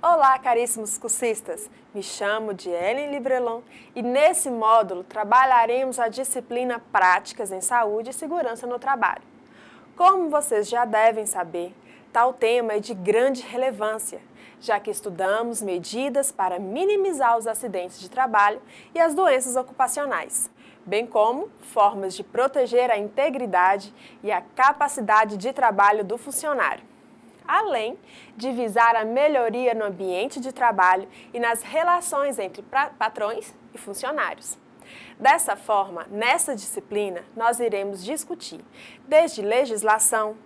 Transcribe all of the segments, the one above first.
Olá, caríssimos cursistas! Me chamo Dielen Librelon e nesse módulo trabalharemos a disciplina Práticas em Saúde e Segurança no Trabalho. Como vocês já devem saber, tal tema é de grande relevância, já que estudamos medidas para minimizar os acidentes de trabalho e as doenças ocupacionais, bem como formas de proteger a integridade e a capacidade de trabalho do funcionário, além de visar a melhoria no ambiente de trabalho e nas relações entre patrões e funcionários. Dessa forma, nessa disciplina, nós iremos discutir desde legislação,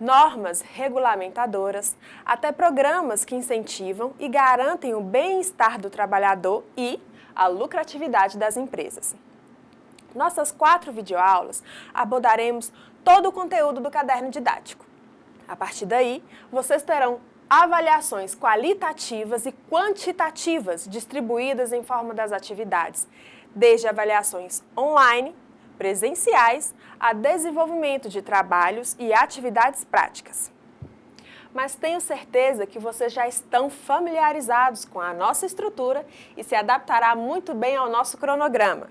normas regulamentadoras, até programas que incentivam e garantem o bem-estar do trabalhador e a lucratividade das empresas. Nossas 4 videoaulas abordaremos todo o conteúdo do caderno didático. A partir daí, vocês terão avaliações qualitativas e quantitativas distribuídas em forma das atividades, desde avaliações online, presenciais, a desenvolvimento de trabalhos e atividades práticas. Mas tenho certeza que vocês já estão familiarizados com a nossa estrutura e se adaptará muito bem ao nosso cronograma.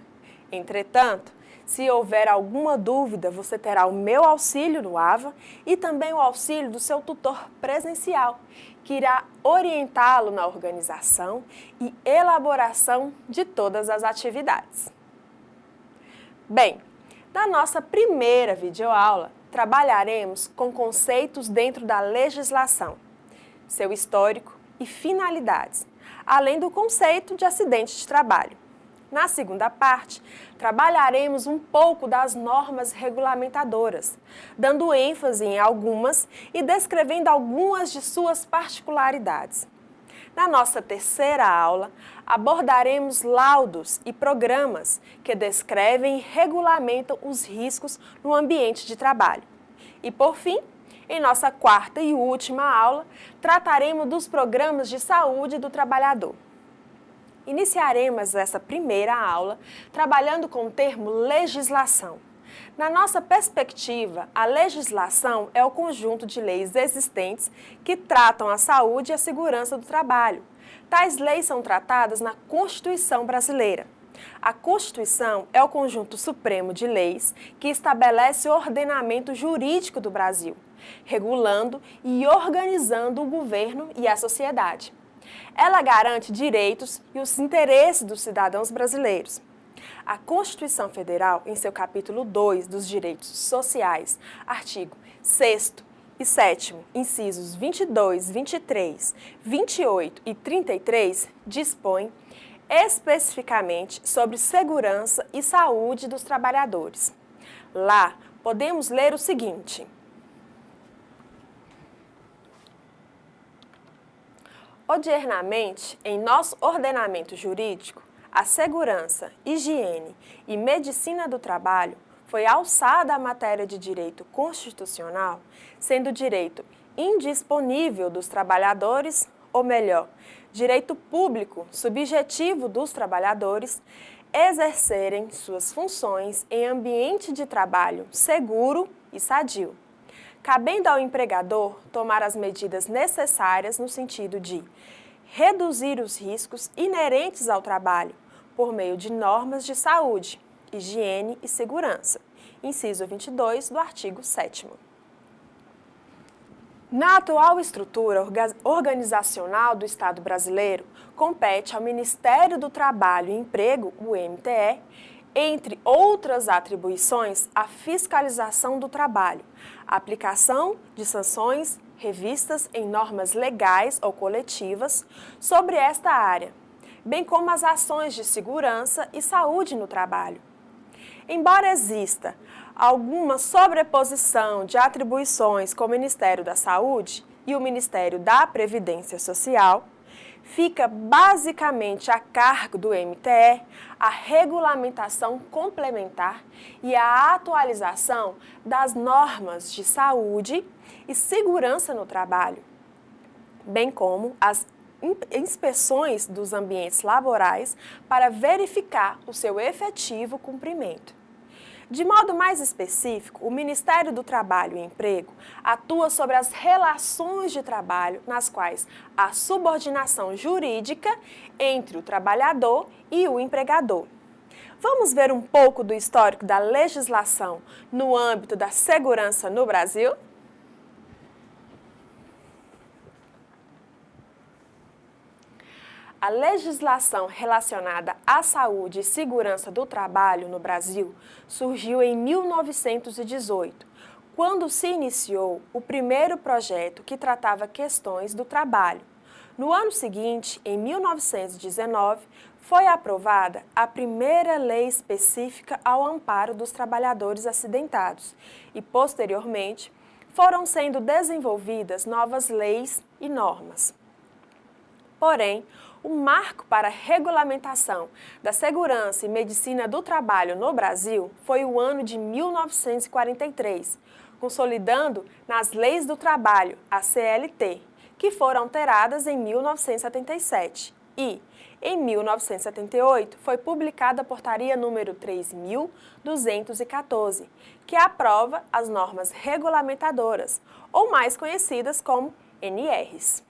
Entretanto, se houver alguma dúvida, você terá o meu auxílio no AVA e também o auxílio do seu tutor presencial, que irá orientá-lo na organização e elaboração de todas as atividades. Bem, na nossa primeira videoaula, trabalharemos com conceitos dentro da legislação, seu histórico e finalidades, além do conceito de acidente de trabalho. Na segunda parte, trabalharemos um pouco das normas regulamentadoras, dando ênfase em algumas e descrevendo algumas de suas particularidades. Na nossa terceira aula, abordaremos laudos e programas que descrevem e regulamentam os riscos no ambiente de trabalho. E, por fim, em nossa quarta e última aula, trataremos dos programas de saúde do trabalhador. Iniciaremos essa primeira aula trabalhando com o termo legislação. Na nossa perspectiva, a legislação é o conjunto de leis existentes que tratam a saúde e a segurança do trabalho. Tais leis são tratadas na Constituição Brasileira. A Constituição é o conjunto supremo de leis que estabelece o ordenamento jurídico do Brasil, regulando e organizando o governo e a sociedade. Ela garante direitos e os interesses dos cidadãos brasileiros. A Constituição Federal, em seu capítulo 2 dos Direitos Sociais, artigo 6º e 7º, incisos 22, 23, 28 e 33, dispõe especificamente sobre segurança e saúde dos trabalhadores. Lá, podemos ler o seguinte: odiernamente, em nosso ordenamento jurídico, a segurança, higiene e medicina do trabalho foi alçada à matéria de direito constitucional, sendo direito indisponível dos trabalhadores, ou melhor, direito público subjetivo dos trabalhadores, exercerem suas funções em ambiente de trabalho seguro e sadio, cabendo ao empregador tomar as medidas necessárias no sentido de reduzir os riscos inerentes ao trabalho por meio de normas de saúde, higiene e segurança, inciso 22 do artigo 7º. Na atual estrutura organizacional do Estado brasileiro, compete ao Ministério do Trabalho e Emprego, o MTE, entre outras atribuições, a fiscalização do trabalho, a aplicação de sanções revistas em normas legais ou coletivas sobre esta área, bem como as ações de segurança e saúde no trabalho. Embora exista alguma sobreposição de atribuições com o Ministério da Saúde e o Ministério da Previdência Social, fica basicamente a cargo do MTE a regulamentação complementar e a atualização das normas de saúde e segurança no trabalho, bem como as inspeções dos ambientes laborais para verificar o seu efetivo cumprimento. De modo mais específico, o Ministério do Trabalho e Emprego atua sobre as relações de trabalho nas quais há subordinação jurídica entre o trabalhador e o empregador. Vamos ver um pouco do histórico da legislação no âmbito da segurança no Brasil? A legislação relacionada à saúde e segurança do trabalho no Brasil surgiu em 1918, quando se iniciou o primeiro projeto que tratava questões do trabalho. No ano seguinte, em 1919, foi aprovada a primeira lei específica ao amparo dos trabalhadores acidentados e, posteriormente, foram sendo desenvolvidas novas leis e normas. Porém, o marco para a regulamentação da segurança e medicina do trabalho no Brasil foi o ano de 1943, consolidando nas Leis do Trabalho, a CLT, que foram alteradas em 1977 e, em 1978, foi publicada a Portaria número 3.214, que aprova as normas regulamentadoras, ou mais conhecidas como NRs.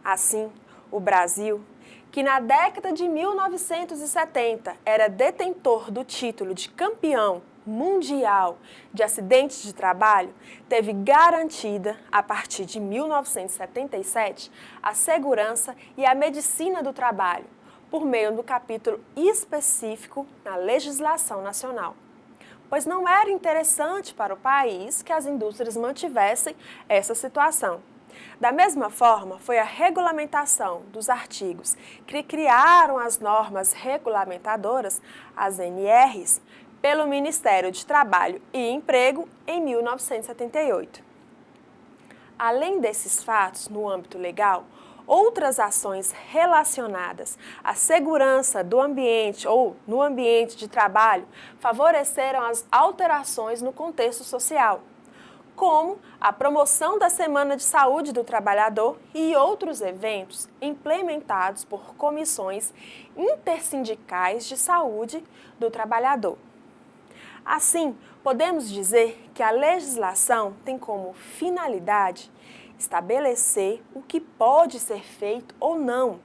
Assim, o Brasil, que na década de 1970 era detentor do título de campeão mundial de acidentes de trabalho, teve garantida, a partir de 1977, a segurança e a medicina do trabalho, por meio do capítulo específico na legislação nacional. Pois não era interessante para o país que as indústrias mantivessem essa situação. Da mesma forma, foi a regulamentação dos artigos que criaram as normas regulamentadoras, as NRs, pelo Ministério de Trabalho e Emprego em 1978. Além desses fatos no âmbito legal, outras ações relacionadas à segurança do ambiente ou no ambiente de trabalho favoreceram as alterações no contexto social, como a promoção da Semana de Saúde do Trabalhador e outros eventos implementados por comissões intersindicais de saúde do trabalhador. Assim, podemos dizer que a legislação tem como finalidade estabelecer o que pode ser feito ou não,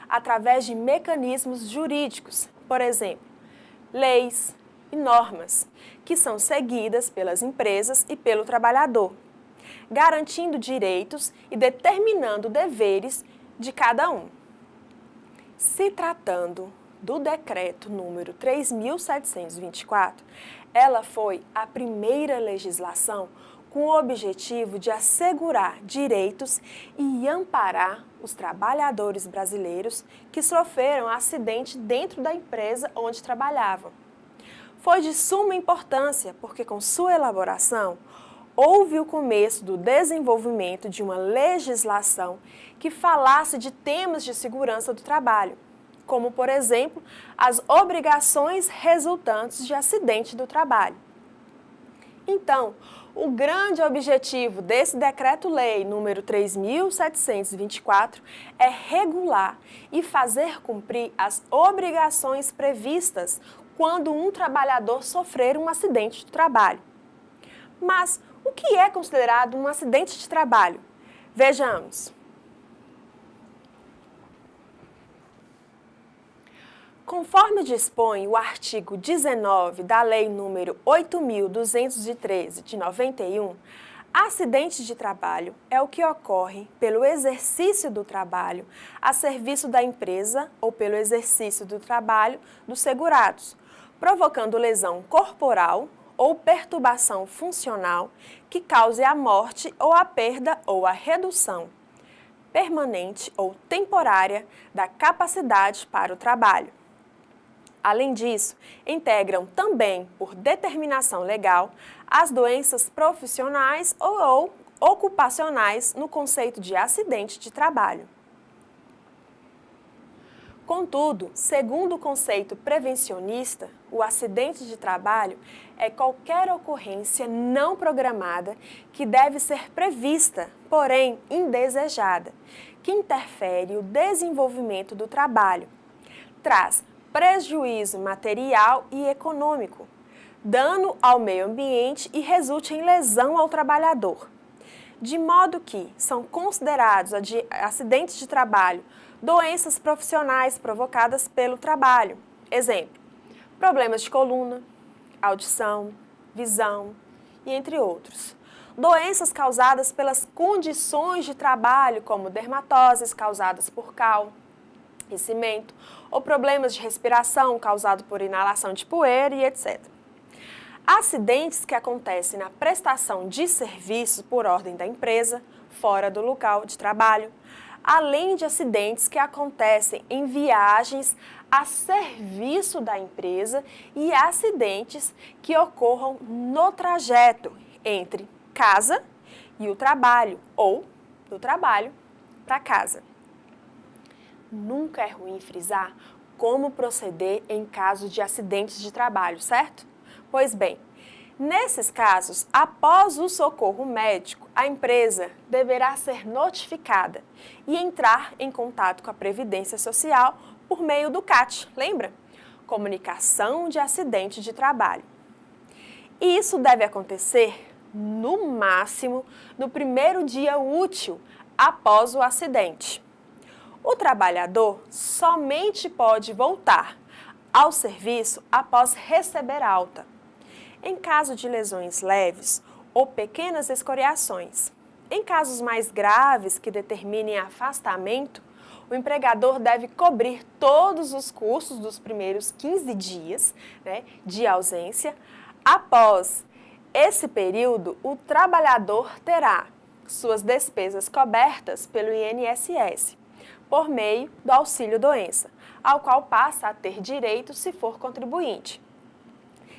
através de mecanismos jurídicos, por exemplo, leis e normas, que são seguidas pelas empresas e pelo trabalhador, garantindo direitos e determinando deveres de cada um. Se tratando do decreto número 3.724, ela foi a primeira legislação com o objetivo de assegurar direitos e amparar os trabalhadores brasileiros que sofreram acidente dentro da empresa onde trabalhavam. Foi de suma importância porque, com sua elaboração, houve o começo do desenvolvimento de uma legislação que falasse de temas de segurança do trabalho, como, por exemplo, as obrigações resultantes de acidente do trabalho. Então, o grande objetivo desse Decreto-Lei número 3.724 é regular e fazer cumprir as obrigações previstas quando um trabalhador sofrer um acidente de trabalho. Mas o que é considerado um acidente de trabalho? Vejamos. Conforme dispõe o artigo 19 da Lei nº 8.213, de 91, acidente de trabalho é o que ocorre pelo exercício do trabalho a serviço da empresa ou pelo exercício do trabalho dos segurados, provocando lesão corporal ou perturbação funcional que cause a morte ou a perda ou a redução permanente ou temporária da capacidade para o trabalho. Além disso, integram também, por determinação legal, as doenças profissionais ou ocupacionais no conceito de acidente de trabalho. Contudo, segundo o conceito prevencionista, o acidente de trabalho é qualquer ocorrência não programada que deve ser prevista, porém indesejada, que interfere o desenvolvimento do trabalho, traz prejuízo material e econômico, dano ao meio ambiente e resulte em lesão ao trabalhador. De modo que são considerados acidentes de trabalho doenças profissionais provocadas pelo trabalho. Exemplo, problemas de coluna, audição, visão e entre outros. Doenças causadas pelas condições de trabalho, como dermatoses causadas por cal e cimento, ou problemas de respiração causados por inalação de poeira e etc. Acidentes que acontecem na prestação de serviços por ordem da empresa, fora do local de trabalho, além de acidentes que acontecem em viagens a serviço da empresa e acidentes que ocorram no trajeto entre casa e o trabalho ou do trabalho para casa. Nunca é ruim frisar como proceder em caso de acidentes de trabalho, certo? Pois bem, nesses casos, após o socorro médico, a empresa deverá ser notificada e entrar em contato com a Previdência Social por meio do CAT, lembra? Comunicação de Acidente de Trabalho. E isso deve acontecer, no máximo, no primeiro dia útil após o acidente. O trabalhador somente pode voltar ao serviço após receber alta. Em caso de lesões leves ou pequenas escoriações. Em casos mais graves que determinem afastamento, o empregador deve cobrir todos os custos dos primeiros 15 dias, de ausência. Após esse período, o trabalhador terá suas despesas cobertas pelo INSS, por meio do auxílio-doença, ao qual passa a ter direito se for contribuinte,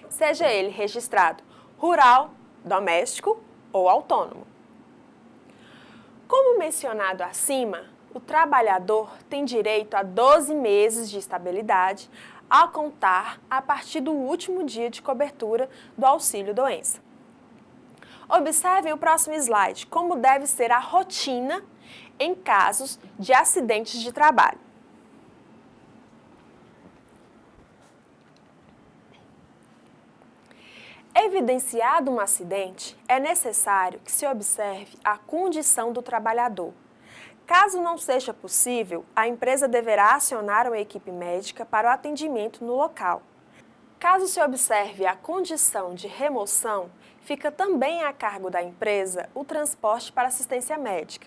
seja ele registrado rural, doméstico ou autônomo. Como mencionado acima, o trabalhador tem direito a 12 meses de estabilidade a contar a partir do último dia de cobertura do auxílio-doença. Observe o próximo slide, como deve ser a rotina em casos de acidentes de trabalho. Evidenciado um acidente, é necessário que se observe a condição do trabalhador. Caso não seja possível, a empresa deverá acionar uma equipe médica para o atendimento no local. Caso se observe a condição de remoção, fica também a cargo da empresa o transporte para assistência médica.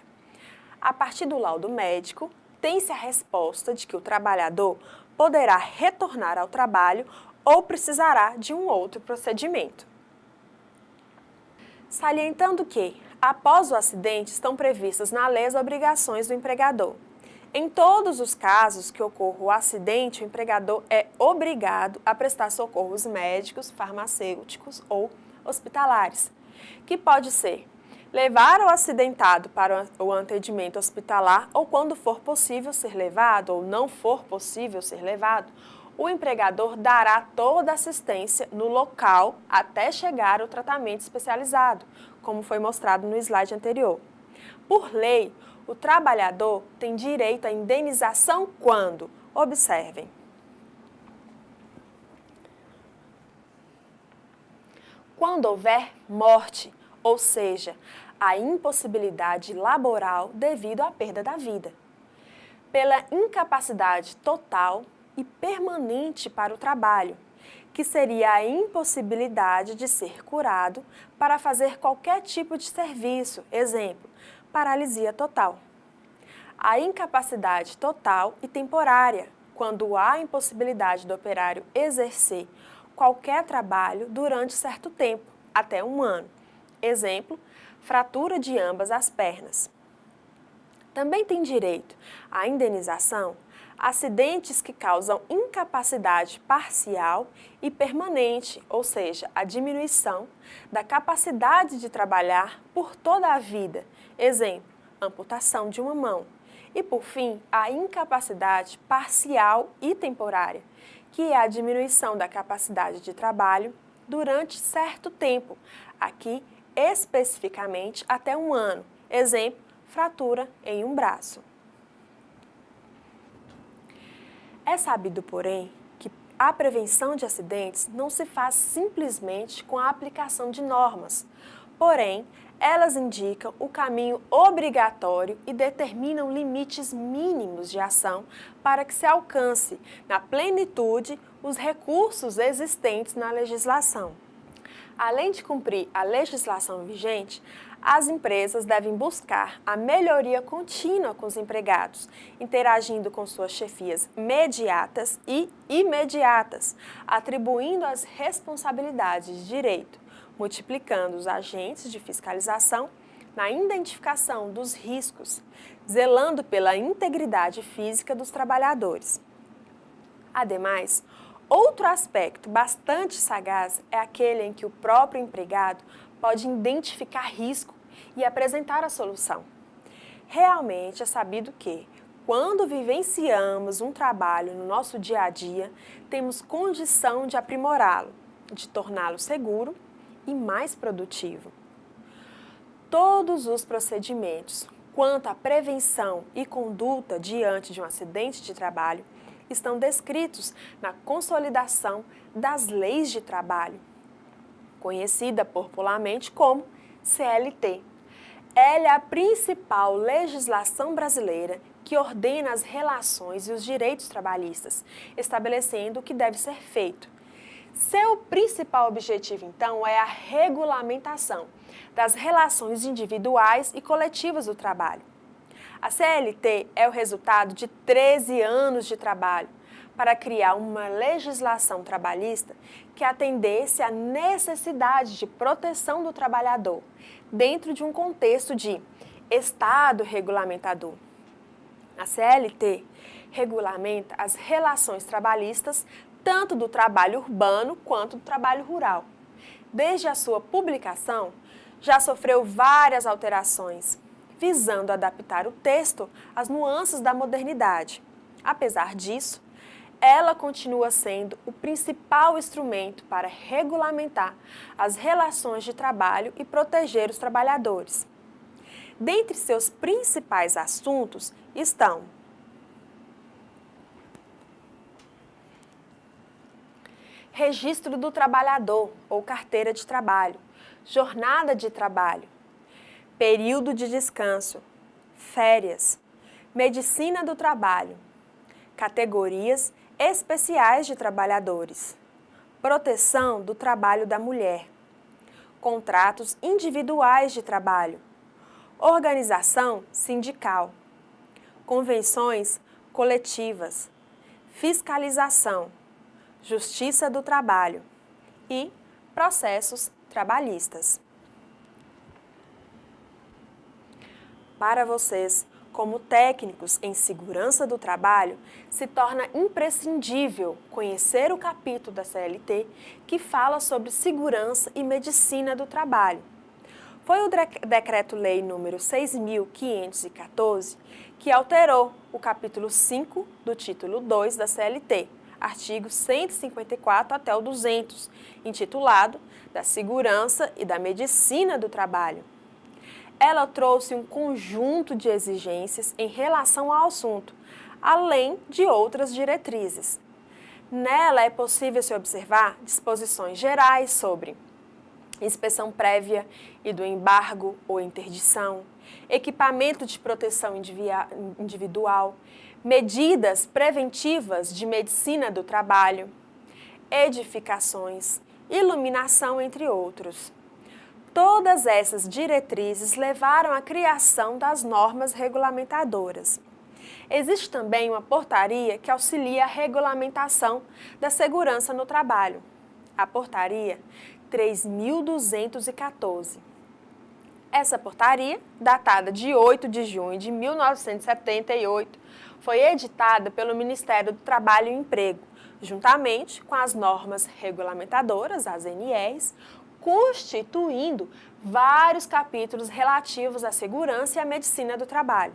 A partir do laudo médico, tem-se a resposta de que o trabalhador poderá retornar ao trabalho ou precisará de um outro procedimento. Salientando que, após o acidente, estão previstas na lei as obrigações do empregador. Em todos os casos que ocorra o acidente, o empregador é obrigado a prestar socorros médicos, farmacêuticos ou hospitalares, que pode ser levar o acidentado para o atendimento hospitalar ou, quando for possível ser levado ou não for possível ser levado, o empregador dará toda a assistência no local até chegar ao tratamento especializado, como foi mostrado no slide anterior. Por lei, o trabalhador tem direito à indenização quando, observem, quando houver morte, ou seja, a impossibilidade laboral devido à perda da vida, pela incapacidade total e permanente para o trabalho, que seria a impossibilidade de ser curado para fazer qualquer tipo de serviço, exemplo, paralisia total. A incapacidade total e temporária, quando há impossibilidade do operário exercer qualquer trabalho durante certo tempo, até 1 ano. Exemplo, fratura de ambas as pernas. Também tem direito à indenização acidentes que causam incapacidade parcial e permanente, ou seja, a diminuição da capacidade de trabalhar por toda a vida, exemplo, amputação de uma mão. E, por fim, a incapacidade parcial e temporária, que é a diminuição da capacidade de trabalho durante certo tempo, aqui especificamente até 1 ano, exemplo, fratura em um braço. É sabido, porém, que a prevenção de acidentes não se faz simplesmente com a aplicação de normas, porém, elas indicam o caminho obrigatório e determinam limites mínimos de ação para que se alcance, na plenitude, os recursos existentes na legislação. Além de cumprir a legislação vigente, as empresas devem buscar a melhoria contínua com os empregados, interagindo com suas chefias mediatas e imediatas, atribuindo as responsabilidades de direito, multiplicando os agentes de fiscalização na identificação dos riscos, zelando pela integridade física dos trabalhadores. Ademais, outro aspecto bastante sagaz é aquele em que o próprio empregado pode identificar risco e apresentar a solução. Realmente é sabido que, quando vivenciamos um trabalho no nosso dia a dia, temos condição de aprimorá-lo, de torná-lo seguro e mais produtivo. Todos os procedimentos quanto à prevenção e conduta diante de um acidente de trabalho estão descritos na Consolidação das Leis de Trabalho, conhecida popularmente como CLT. Ela é a principal legislação brasileira que ordena as relações e os direitos trabalhistas, estabelecendo o que deve ser feito. Seu principal objetivo, então, é a regulamentação das relações individuais e coletivas do trabalho. A CLT é o resultado de 13 anos de trabalho para criar uma legislação trabalhista que atendesse à necessidade de proteção do trabalhador, dentro de um contexto de Estado regulamentador. A CLT regulamenta as relações trabalhistas tanto do trabalho urbano quanto do trabalho rural. Desde a sua publicação, já sofreu várias alterações, visando adaptar o texto às nuances da modernidade. Apesar disso, ela continua sendo o principal instrumento para regulamentar as relações de trabalho e proteger os trabalhadores. Dentre seus principais assuntos estão registro do trabalhador ou carteira de trabalho, jornada de trabalho, período de descanso, férias, medicina do trabalho, categorias especiais de trabalhadores, proteção do trabalho da mulher, contratos individuais de trabalho, organização sindical, convenções coletivas, fiscalização, justiça do trabalho e processos trabalhistas. Para vocês, como técnicos em segurança do trabalho, se torna imprescindível conhecer o capítulo da CLT que fala sobre segurança e medicina do trabalho. Foi o Decreto-Lei número 6.514 que alterou o capítulo 5 do título 2 da CLT, artigo 154 até o 200, intitulado da Segurança e da Medicina do Trabalho. Ela trouxe um conjunto de exigências em relação ao assunto, além de outras diretrizes. Nela é possível se observar disposições gerais sobre inspeção prévia e do embargo ou interdição, equipamento de proteção individual, medidas preventivas de medicina do trabalho, edificações, iluminação, entre outros. Todas essas diretrizes levaram à criação das normas regulamentadoras. Existe também uma portaria que auxilia a regulamentação da segurança no trabalho, a Portaria 3.214. Essa portaria, datada de 8 de junho de 1978, foi editada pelo Ministério do Trabalho e Emprego, juntamente com as normas regulamentadoras, as NRs, constituindo vários capítulos relativos à segurança e à medicina do trabalho.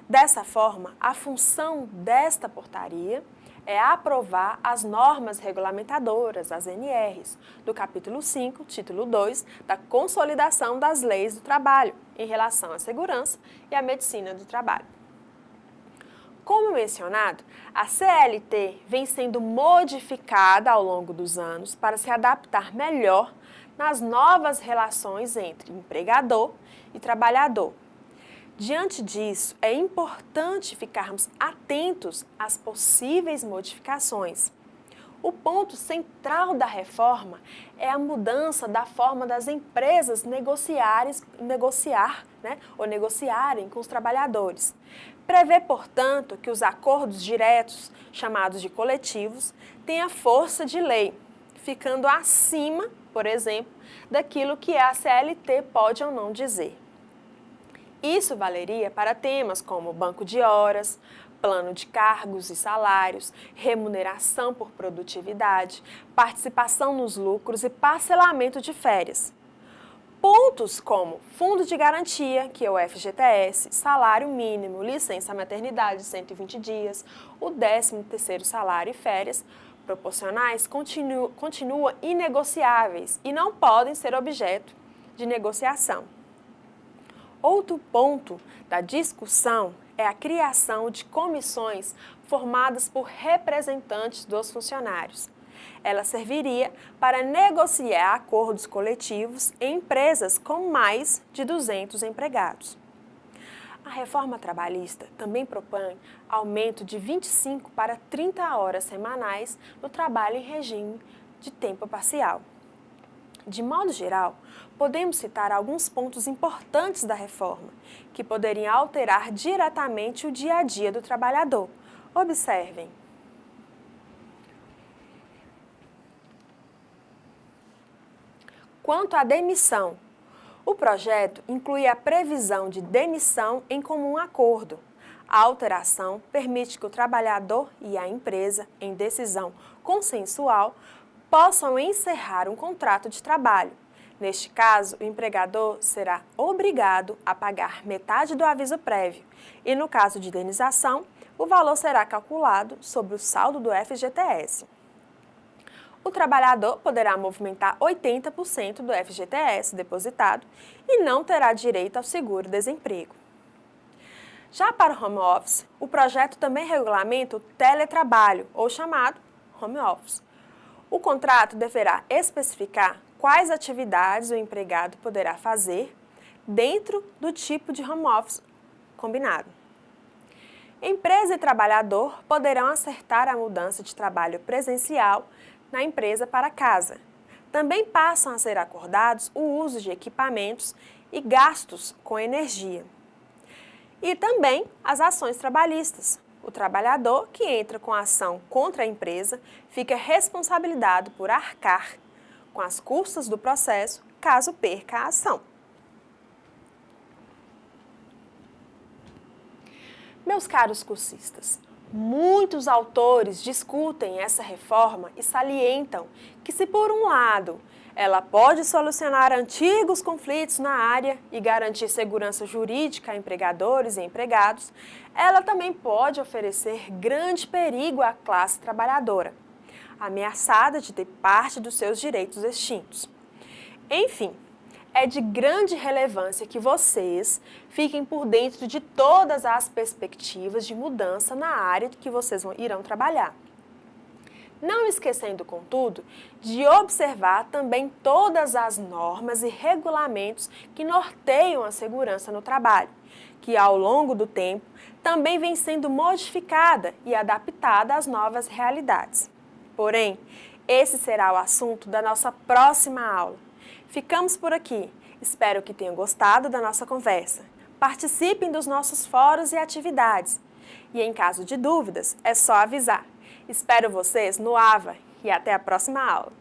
Dessa forma, a função desta portaria é aprovar as normas regulamentadoras, as NRs, do capítulo 5, título 2, da Consolidação das Leis do Trabalho, em relação à segurança e à medicina do trabalho. Como mencionado, a CLT vem sendo modificada ao longo dos anos para se adaptar melhor nas novas relações entre empregador e trabalhador. Diante disso, é importante ficarmos atentos às possíveis modificações. O ponto central da reforma é a mudança da forma das empresas negociarem com os trabalhadores. Prevê, portanto, que os acordos diretos, chamados de coletivos, tenham força de lei, ficando acima, por exemplo, daquilo que a CLT pode ou não dizer. Isso valeria para temas como banco de horas, plano de cargos e salários, remuneração por produtividade, participação nos lucros e parcelamento de férias. Pontos como fundo de garantia, que é o FGTS, salário mínimo, licença maternidade de 120 dias, o 13º salário e férias proporcionais continuam inegociáveis e não podem ser objeto de negociação. Outro ponto da discussão é a criação de comissões formadas por representantes dos funcionários. Ela serviria para negociar acordos coletivos em empresas com mais de 200 empregados. A reforma trabalhista também propõe aumento de 25 para 30 horas semanais no trabalho em regime de tempo parcial. De modo geral, podemos citar alguns pontos importantes da reforma, que poderiam alterar diretamente o dia a dia do trabalhador. Observem. Quanto à demissão, o projeto inclui a previsão de demissão em comum acordo. A alteração permite que o trabalhador e a empresa, em decisão consensual, possam encerrar um contrato de trabalho. Neste caso, o empregador será obrigado a pagar metade do aviso prévio e, no caso de indenização, o valor será calculado sobre o saldo do FGTS. O trabalhador poderá movimentar 80% do FGTS depositado e não terá direito ao seguro-desemprego. Já para o home office, o projeto também regulamenta o teletrabalho, ou chamado home office. O contrato deverá especificar quais atividades o empregado poderá fazer dentro do tipo de home office combinado. Empresa e trabalhador poderão acertar a mudança de trabalho presencial na empresa para casa. Também passam a ser acordados o uso de equipamentos e gastos com energia. E também as ações trabalhistas. O trabalhador que entra com a ação contra a empresa fica responsabilizado por arcar com as custas do processo caso perca a ação. Meus caros cursistas, muitos autores discutem essa reforma e salientam que, se por um lado ela pode solucionar antigos conflitos na área e garantir segurança jurídica a empregadores e empregados, ela também pode oferecer grande perigo à classe trabalhadora, ameaçada de ter parte dos seus direitos extintos. Enfim, é de grande relevância que vocês fiquem por dentro de todas as perspectivas de mudança na área que vocês irão trabalhar. Não esquecendo, contudo, de observar também todas as normas e regulamentos que norteiam a segurança no trabalho, que ao longo do tempo também vem sendo modificada e adaptada às novas realidades. Porém, esse será o assunto da nossa próxima aula. Ficamos por aqui. Espero que tenham gostado da nossa conversa. Participem dos nossos fóruns e atividades. E em caso de dúvidas, é só avisar. Espero vocês no AVA e até a próxima aula.